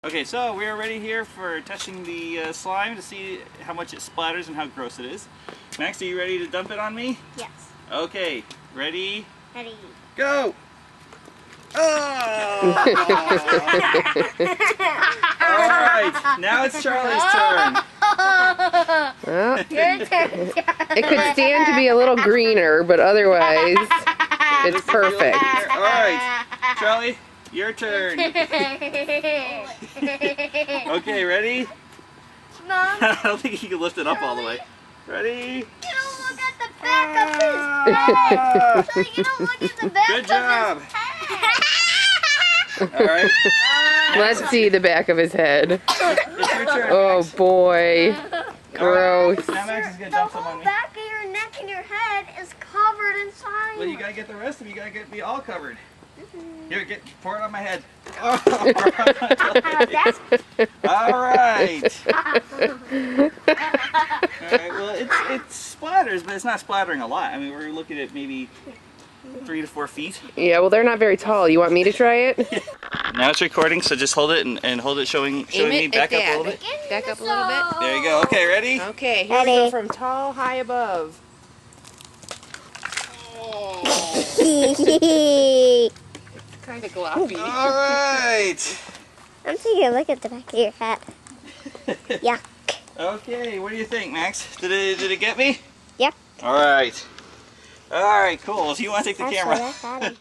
Okay, so we are ready here for testing the slime to see how much it splatters and how gross it is. Max, are you ready to dump it on me? Yes. Okay, ready? Ready. Go! Oh! Alright, now it's Charlie's turn. Well, Your turn. it could stand to be a little greener, but otherwise, it's perfect. Alright, Charlie, your turn. Okay, ready? Mom, I don't think he can lift it up all the way. Ready? you don't look at the back of his head. So you don't look at the back Good of job. his head. Alright, Let's see the back of his head. it's your turn. Oh Max. boy. Gross. Now Max is going to The dump some on whole me. back of your neck and your head is covered in slime. Well, you gotta get the rest of it. You gotta get me all covered. Here, pour it on my head. That's All right. Well, it splatters, but it's not splattering a lot. I mean, we're looking at maybe 3 to 4 feet. Yeah, well, they're not very tall. You want me to try it? Now it's recording, so just hold it and hold it, showing me back up a little bit. Back up a little bit. There you go. Okay, ready? Okay, here we go from tall, high above. Kind of gloppy. All right. I'm taking a look at the back of your head. Yuck. Okay, what do you think, Max? Did it get me? Yep. All right. All right, cool. So you want to take the camera? Actually, that's Adam.